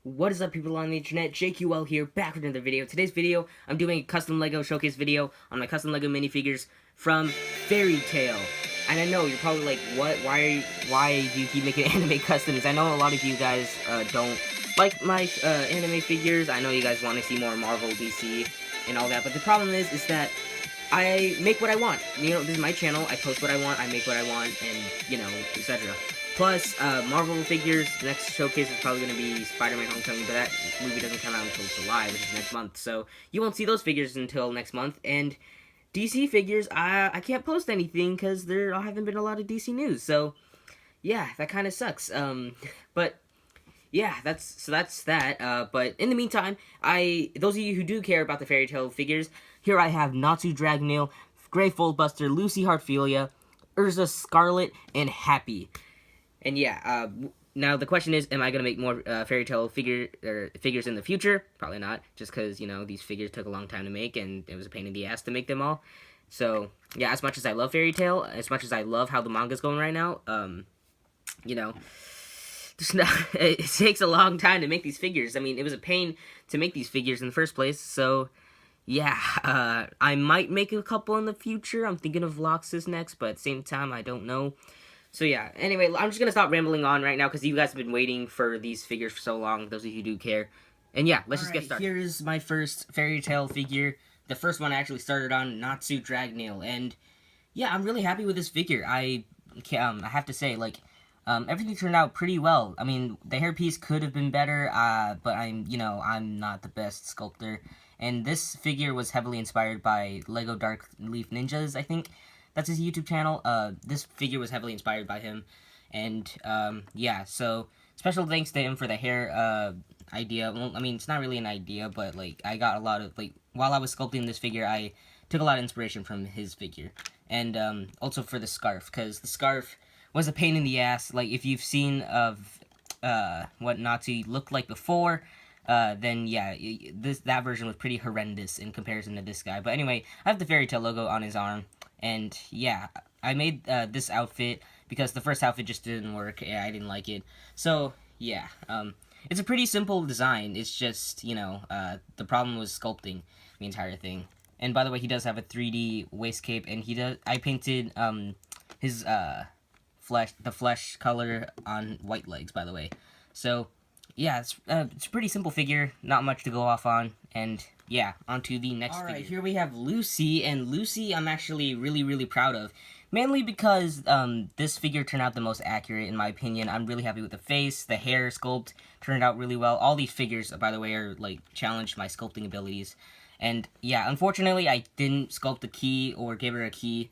What is up, people on the internet? JQL here, back with another video. Today's video, I'm doing a custom LEGO showcase video on my custom LEGO minifigures from Fairy Tail. And I know, you're probably like, what? Why do you keep making anime customs? I know a lot of you guys don't like my anime figures. I know you guys want to see more Marvel, DC, and all that. But the problem is that I make what I want. You know, this is my channel. I post what I want, I make what I want, and, you know, etc. Plus, Marvel figures, the next showcase is probably going to be Spider-Man Homecoming, but that movie doesn't come out until July, which is next month, so you won't see those figures until next month. And DC figures, I can't post anything because there haven't been a lot of DC news, so yeah, that kind of sucks. But yeah, that's that. But in the meantime, those of you who do care about the Fairy Tail figures, here I have Natsu Dragneel, Grey Foldbuster, Lucy Heartfilia, Erza Scarlet, and Happy. And yeah, now the question is, am I going to make more Fairy Tail figures in the future? Probably not, just because, you know, these figures took a long time to make, and it was a pain in the ass to make them all. So, yeah, as much as I love Fairy Tail, as much as I love how the manga's going right now, you know, it takes a long time to make these figures. I mean, it was a pain to make these figures in the first place, so yeah, I might make a couple in the future. I'm thinking of Loxus next, but at the same time, I don't know. So yeah, anyway, I'm just going to stop rambling on right now because you guys have been waiting for these figures for so long, those of you who do care. And yeah, let's just get started. Here's my first Fairy Tail figure. The first one I actually started on, Natsu Dragneel. And yeah, I'm really happy with this figure. I have to say, like, everything turned out pretty well. I mean, the hairpiece could have been better, but I'm not the best sculptor. And this figure was heavily inspired by Lego Dark Leaf Ninjas, I think. That's his YouTube channel. This figure was heavily inspired by him. And, yeah, so special thanks to him for the hair idea. Well, I mean, it's not really an idea, but, like, I got a lot of, like, while I was sculpting this figure, I took a lot of inspiration from his figure. And, also for the scarf, because the scarf was a pain in the ass. Like, if you've seen of what Natsu looked like before, then yeah, that version was pretty horrendous in comparison to this guy. But anyway, I have the Fairy Tail logo on his arm. And yeah, I made this outfit because the first outfit just didn't work. Yeah, I didn't like it. So yeah, it's a pretty simple design. It's just, you know, the problem was sculpting the entire thing. And by the way, he does have a 3D waist cape, and I painted his the flesh color on white legs, by the way. So yeah, it's a pretty simple figure, not much to go off on, and yeah, on to the next figure. Alright, here we have Lucy, and Lucy I'm actually really proud of, mainly because this figure turned out the most accurate in my opinion. I'm really happy with the face, the hair sculpt turned out really well. All these figures, by the way, are like challenged my sculpting abilities. And yeah, unfortunately I didn't sculpt the key or give her a key,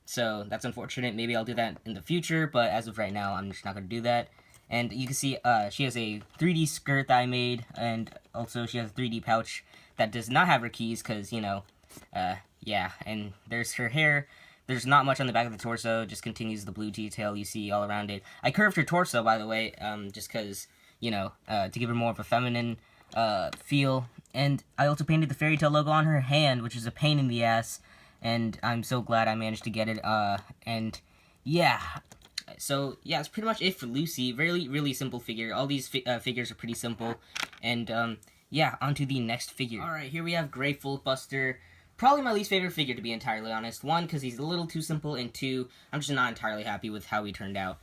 so that's unfortunate. Maybe I'll do that in the future, but as of right now, I'm just not going to do that. And you can see she has a 3D skirt that I made, and also she has a 3D pouch that does not have her keys, because, you know, yeah, and there's her hair. There's not much on the back of the torso, just continues the blue detail you see all around it. I curved her torso, by the way, just because, you know, to give her more of a feminine feel. And I also painted the Fairy Tail logo on her hand, which is a pain in the ass, and I'm so glad I managed to get it, and yeah. So, yeah, that's pretty much it for Lucy. Really simple figure. All these figures are pretty simple. And, yeah, on to the next figure. Alright, here we have Grey Foldbuster. Probably my least favorite figure, to be entirely honest. One, because he's a little too simple, and two, I'm just not entirely happy with how he turned out.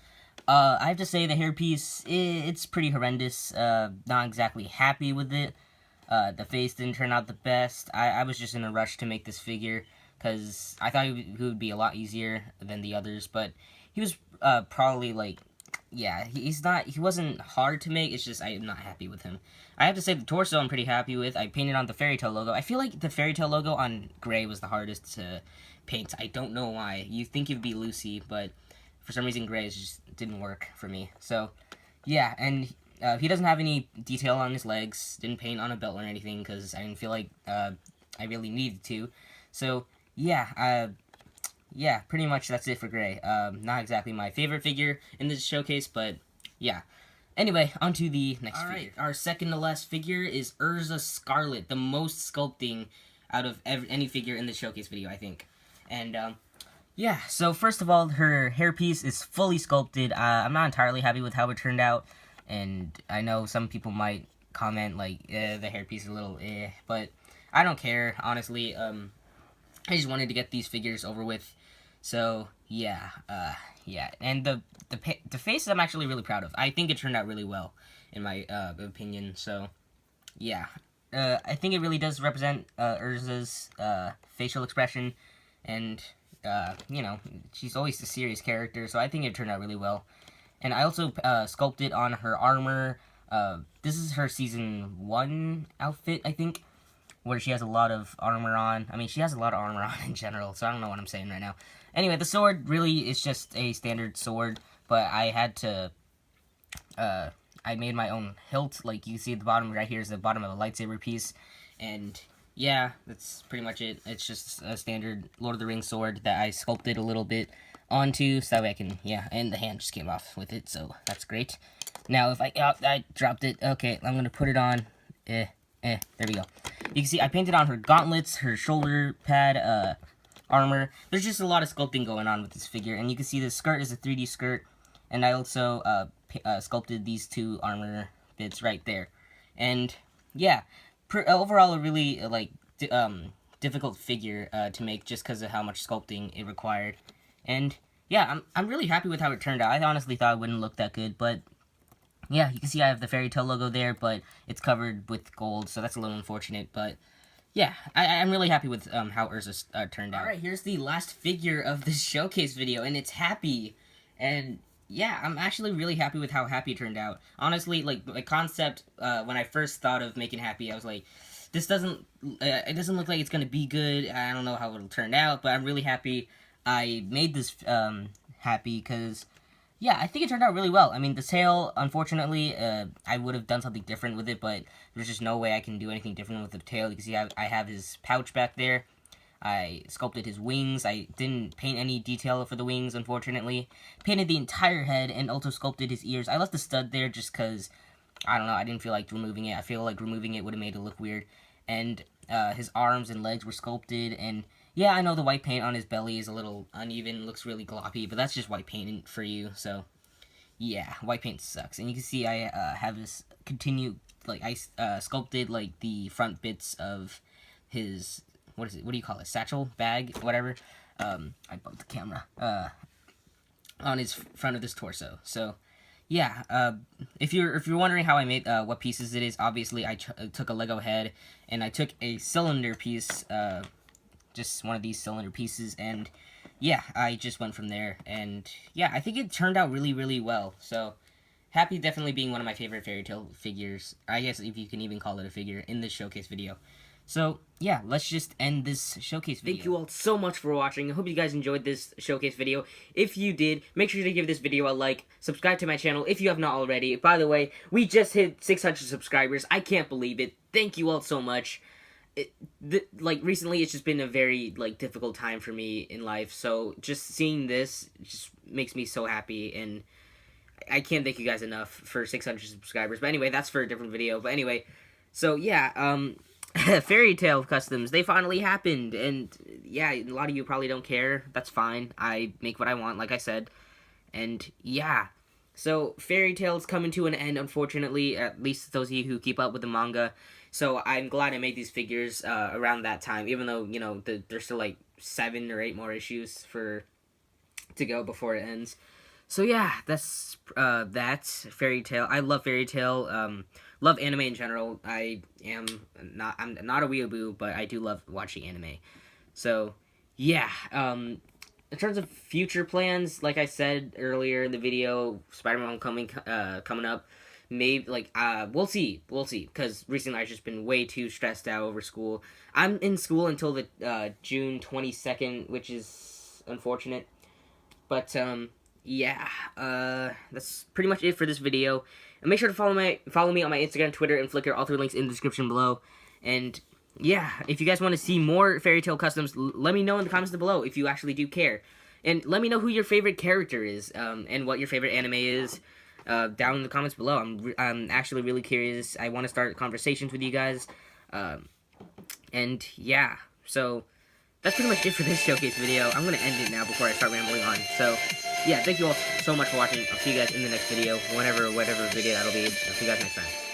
I have to say, the hairpiece, it's pretty horrendous. Not exactly happy with it. The face didn't turn out the best. I was just in a rush to make this figure, because I thought he would be a lot easier than the others, but he was probably, like, yeah, he wasn't hard to make, it's just I'm not happy with him. I have to say the torso I'm pretty happy with. I painted on the Fairy Tail logo. I feel like the Fairy Tail logo on Grey was the hardest to paint. I don't know why. You think it'd be Lucy, but for some reason Grey just didn't work for me. So, yeah, and he doesn't have any detail on his legs. Didn't paint on a belt or anything, because I didn't feel like I really needed to. So, yeah, yeah, pretty much that's it for Grey. Not exactly my favorite figure in this showcase, but yeah. Anyway, on to the next figure. Alright, our second to last figure is Erza Scarlet, the most sculpting out of any figure in the showcase video, I think. And, yeah, so first of all, her hairpiece is fully sculpted. I'm not entirely happy with how it turned out. and I know some people might comment like the hairpiece is a little but I don't care, honestly. I just wanted to get these figures over with. So yeah, yeah, and the face I'm actually really proud of. I think it turned out really well, in my opinion. So yeah, I think it really does represent Erza's facial expression, and you know, she's always a serious character. So I think it turned out really well. And I also sculpted on her armor. This is her season 1 outfit, I think, where she has a lot of armor on. I mean, she has a lot of armor on in general, so I don't know what I'm saying right now. Anyway, the sword really is just a standard sword, but I had to, I made my own hilt. Like, you see at the bottom right here is the bottom of a lightsaber piece, and yeah, that's pretty much it. It's just a standard Lord of the Rings sword that I sculpted a little bit onto, so that way I can, yeah, and the hand just came off with it, so that's great. Now, if I dropped it, okay, I'm gonna put it on, there we go. You can see I painted on her gauntlets, her shoulder pad, armor. There's just a lot of sculpting going on with this figure, and you can see the skirt is a 3D skirt, and I also sculpted these 2 armor bits right there. And yeah, overall a really difficult figure to make just because of how much sculpting it required. And yeah, I'm really happy with how it turned out. I honestly thought it wouldn't look that good, but yeah, you can see I have the Fairy Tail logo there, but it's covered with gold, so that's a little unfortunate, but yeah, I'm really happy with how Erza turned out. Alright, here's the last figure of this showcase video, and it's Happy. And yeah, I'm actually really happy with how Happy turned out. Honestly, like, the concept, when I first thought of making Happy, I was like, this doesn't, it doesn't look like it's gonna be good. I don't know how it'll turn out, but I'm really happy I made this Happy, because yeah, I think it turned out really well. I mean, the tail, unfortunately, I would have done something different with it, but there's just no way I can do anything different with the tail. You can see I have his pouch back there. I sculpted his wings. I didn't paint any detail for the wings, unfortunately. Painted the entire head and also sculpted his ears. I left the stud there just because, I don't know, I didn't feel like removing it. I feel like removing it would have made it look weird. And his arms and legs were sculpted, and yeah, I know the white paint on his belly is a little uneven, looks really gloppy, but that's just white paint for you, so yeah, white paint sucks. And you can see I have this I sculpted, like, the front bits of his, what do you call it, satchel, bag, whatever, I bugged the camera, on his front of this torso, so yeah, if you're wondering how I made, what pieces it is, obviously I took a Lego head, and I took a cylinder piece, just one of these cylinder pieces, and yeah, I just went from there, and yeah, I think it turned out really, really well. So Happy definitely being one of my favorite Fairy Tail figures, I guess, if you can even call it a figure, in this showcase video. So yeah, let's just end this showcase video. Thank you all so much for watching. I hope you guys enjoyed this showcase video. If you did, make sure to give this video a like, subscribe to my channel if you have not already. By the way, we just hit 600 subscribers. I can't believe it. Thank you all so much. Recently, it's just been a very, difficult time for me in life, so just seeing this just makes me so happy, and I can't thank you guys enough for 600 subscribers. But anyway, that's for a different video. But anyway, so yeah, Fairy Tail customs, they finally happened, and yeah, a lot of you probably don't care. That's fine. I make what I want, like I said, and yeah. So, Fairy Tail's coming to an end, unfortunately, at least those of you who keep up with the manga. So, I'm glad I made these figures around that time, even though, you know, there's still, 7 or 8 more issues to go before it ends. So, yeah, that's Fairy Tail. I love Fairy Tail, love anime in general. I'm not a weeaboo, but I do love watching anime. So, yeah, in terms of future plans, like I said earlier in the video, Spider-Man Homecoming coming up, maybe, we'll see, because recently I've just been way too stressed out over school. I'm in school until the June 22nd, which is unfortunate, but, yeah, that's pretty much it for this video, and make sure to follow me on my Instagram, Twitter, and Flickr, all 3 links in the description below, and yeah, if you guys want to see more Fairy Tail customs, let me know in the comments below if you actually do care. And let me know who your favorite character is, and what your favorite anime is, down in the comments below. I'm actually really curious. I want to start conversations with you guys. And yeah, so that's pretty much it for this showcase video. I'm going to end it now before I start rambling on. So yeah, thank you all so much for watching. I'll see you guys in the next video, whatever video that'll be. I'll see you guys next time.